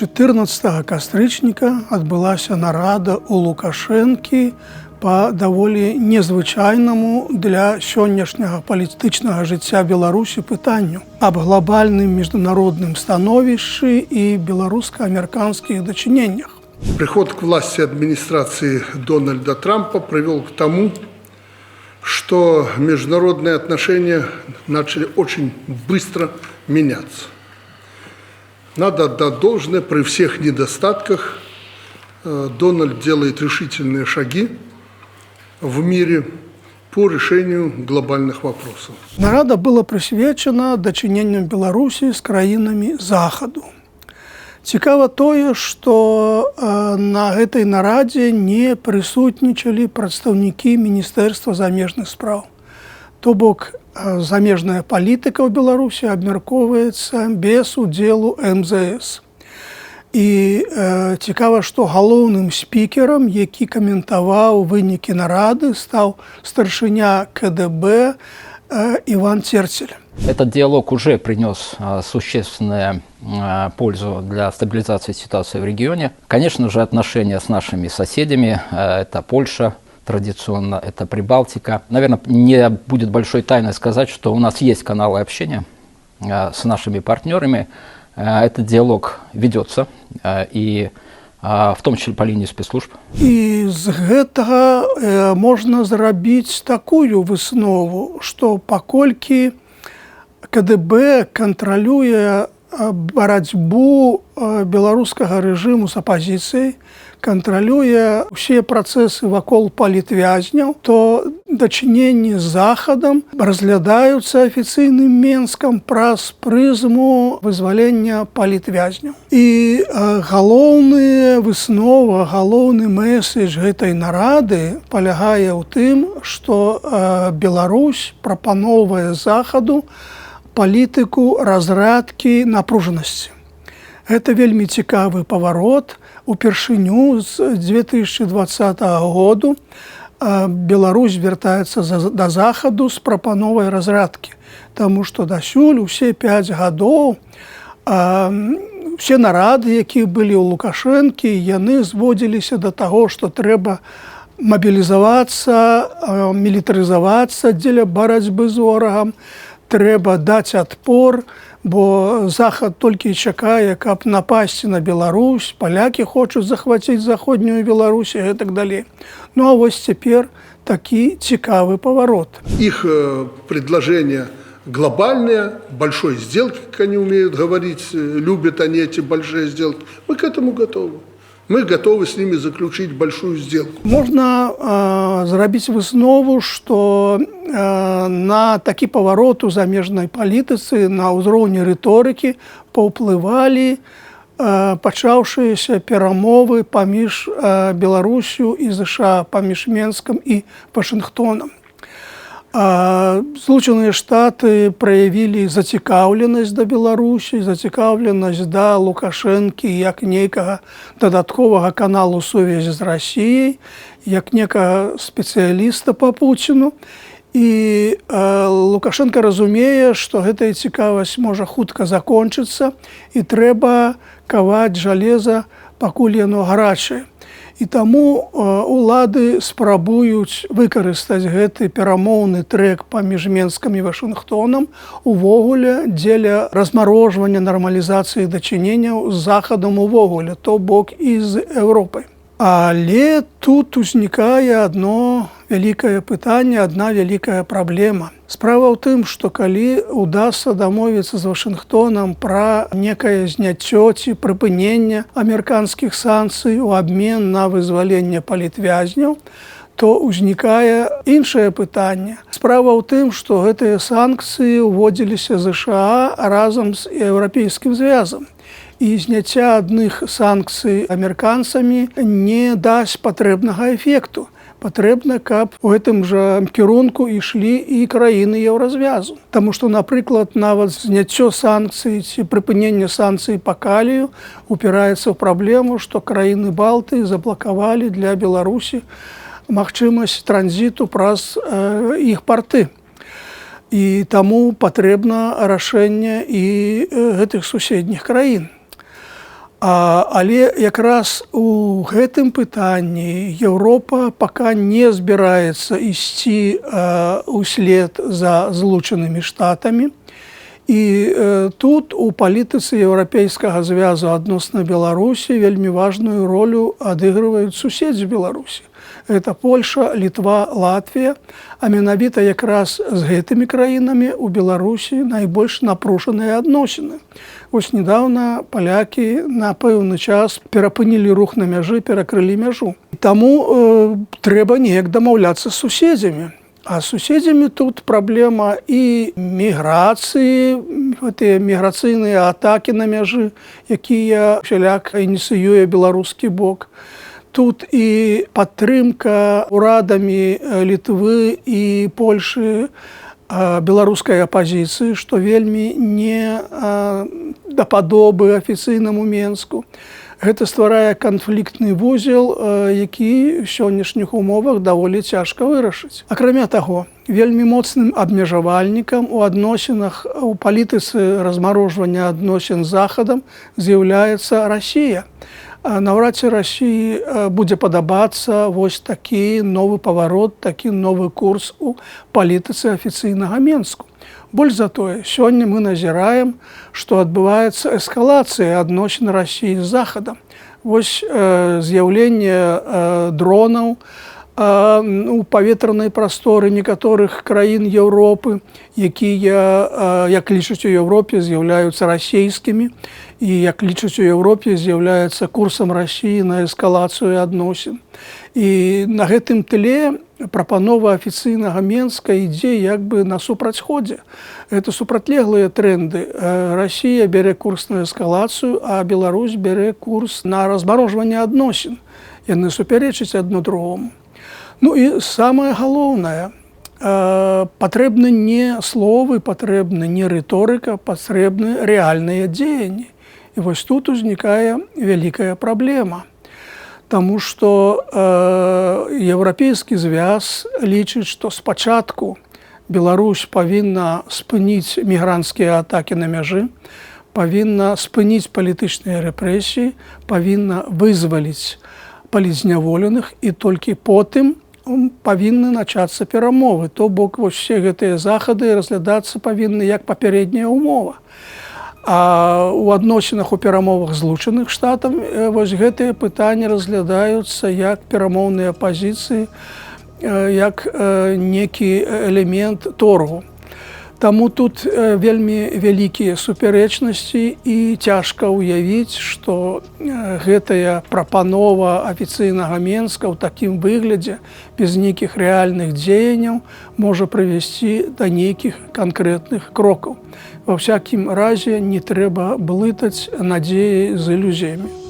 14 кастрычніка адбылася нарада ў Лукашэнкі па даволі незвычайнаму для сённяшняга палітычнага жыцця Беларусі пытанню аб глобальным міжнародным становішчы і беларуска-американскіх дачыненнях. Приход к власти администрации Дональда Трампа привел к тому, что международные отношения начали очень быстро меняться. Надо отдать должное, при всех недостатках Дональд делает решительные шаги в мире по решению глобальных вопросов. Нарада была прысвечана дачыненням Беларусі з краінамі Захаду. Цікава тое, што на гэтай нарадзе не прысутнічалі прадстаўнікі Міністэрства замежных спраў. То бок замежная палітыка ў Беларусі абмяркоўваецца без удзелу МЗС. І цікава, што галоўным спікерам, які каментаваў вынікі нарады, стаў старшыня КДБ Иван Терцель. Этот диалог уже принес существенную пользу для стабилизации ситуации в регионе. Конечно же, отношения с нашими соседями, это Польша, традиционно это Прибалтика. Наверное, не будет большой тайной сказать, что у нас есть каналы общения с нашими партнерами. Этот диалог ведется, и в том числе по линии спецслужб. І з гэтага можна зрабіць такую выснову, што паколькі КДБ кантралюе барацьбу беларускага рэжыму з апазіцыяй, кантралюе ўсе працэсы вакол палітвязняў, то дачыненні з Захадам разглядаюцца афіцыйным Менскам праз прызму вызвалення палітвязняў. І галоўная выснова, галоўны мэсэдж гэтай нарады палягае ў тым, што Беларусь прапаноўвае Захаду палітыку разрадкі напружанасці. Гэта вельмі цікавы паварот. Упершыню з 2020 году Беларусь вяртаецца да Захаду з прапановай разрадкі, таму што дасюль усе 5 гадоў усе нарады, якія былі ў Лукашэнкі, яны зводзіліся да таго, што трэба мабілізавацца, мілітарызавацца дзеля барацьбы з ворагам, трэба даць адпор, бо Захад толькі чакае, каб напасці на Беларусь, палякі хочуць захваціць заходнюю Беларусь і так далей. Ну а вось цяпер такі цікавы паварот. Их предложения глобальные, большой сделки, как они умеют говорить, любят они эти большие сделки. Мы к этому готовы. Мы готовы с ними заключить большую сделку. Можна зрабіць выснову, што на такі паварот у замежнай палітыцы на ўзроўні рыторыкі паўплывалі пачаўшыеся перамовы паміж Беларусю і ЗША, паміж Менскам і Вашынгтонам. Злучаныя Штаты праявілі зацікаўленасць да Беларусі, зацікаўленасць да Лукашэнкі як нейкага дадатковага каналу сувязі з Расіяй, як некага спецыяліста па Пуціну. І Лукашенко разумее, што гэтая цікавасць можа хутка закончыцца і трэба каваць жалеза, пакуль яно гарачае. І таму улады спрабуюць выкарыстаць гэты перамоўны трэк паміж Менскам і Вашынгтонам увогуле дзеля размарожвання нармалізацыі дачыненняў з Захадам увогуле, то бок і з Еўропай. Але тут узнікае адно вялікае пытанне, адна вялікая праблема. Справа ў тым, што калі удасца дамовіцца з Вашынгтонам пра некае зняццё ці прыпыненне амерыканскіх санкцый у абмен на вызваленне палітвязняў, то ўзнікае іншае пытанне. Справа ў тым, што гэтыя санкцыі ўводзіліся ЗША разам з Еўрапейскім звязам. І зняцця адных санкцый амерыканцамі не дасць патрэбнага эфекту. Патрэбна, каб у гэтым жа кірунку ішлі і краіны еўразвязу. Таму што, напрыклад, нават зняццё санкцый ці прыпыненне санкцый па калію упіраецца ў праблему, што краіны Балтыі заблакавалі для Беларусі магчымасць транзіту праз іх парты. І таму патрэбна рашэнне і гэтых суседніх краін. Але якраз у гэтым пытанні Еўропа пака не збіраецца ісці услед за Злучанымі Штатамі. І тут у палітыцы Еўрапейскага звязу адносна Беларусі вельмі важную ролю адыгрываюць суседзі Беларусі. Гэта Польша, Літва, Латвія, а менавіта якраз з гэтымі краінамі у Беларусі найбольш напружаныя адносіны. Вось недавно палякі на пэўны час перапынілі рух на мяжы, перакрылі мяжу. Таму трэба неяк дамаўляцца з суседзямі. А з суседзямі тут праблема і міграцыі, гэтыя міграцыйныя атакі на мяжы, якія усяляк ініцыюе беларускі бок. Тут і падтрымка урадамі Літвы і Польшы беларускай апазіцыі, што вельмі не дападобы афіцыйнаму Менску. Гэта стварае канфліктны вузел, які ў сённяшніх умовах даволі цяжка вырашыць. Акрамя таго, вельмі моцным абмежавальнікам у адносінах у палітыцы размарожвання адносін з Захадам з'яўляецца Расія. Наўрад ці Расіі будзе падабацца вось такі новы паварот, такі новы курс у палітыцы афіцыйнага Менску. Больш за тое, сёння мы назіраем, што адбываецца эскалацыя адносін Расіі з Захадам. Вось з'яўленне дронаў у паветранай прасторы некаторых краін Еўропы, якія, як лічаць у Еўропе, з'яўляюцца расійскімі, і, як лічаць у Еўропе, з'яўляецца курсам Расіі на эскалацыю адносін. І на гэтым тле прапанова афіцыйнага Менска ідзе як бы на супрацьходзе. Гэта супрацьлеглыя тренды. Расія бярэ курс на эскалацыю, а Беларусь бярэ курс на размарожванне адносін. Яны супярэчаць адно другому. Ну і самае галоўнае, патрэбны не словы, патрэбны не рыторыка, патрэбны рэальныя дзеянні. І вось тут узнікае вялікая праблема. Таму што Еўрапейскі звяз лічыць, што спачатку Беларусь павінна спыніць мігранцкія атакі на мяжы, павінна спыніць палітычныя рэпрэсіі, павінна вызваліць палітзняволеных, і толькі потым павінны начацца перамовы. То бок вось усе гэтыя захады разглядацца павінны як папярэдняя умова. А ў адносінах у перамовах Злучаных Штатаў вось гэтыя пытанні разглядаюцца як перамоўныя пазіцыі, як некі элемент торгу. Таму тут вельмі вялікія супярэчнасці і цяжка ўявіць, што гэтая прапанова афіцыйнага Менска ў такім выглядзе без нейкіх рэальных дзеянняў можа прывесці да нейкіх канкрэтных крокаў. Ва ўсякім разе не трэба блытаць надзеі з ілюзіямі.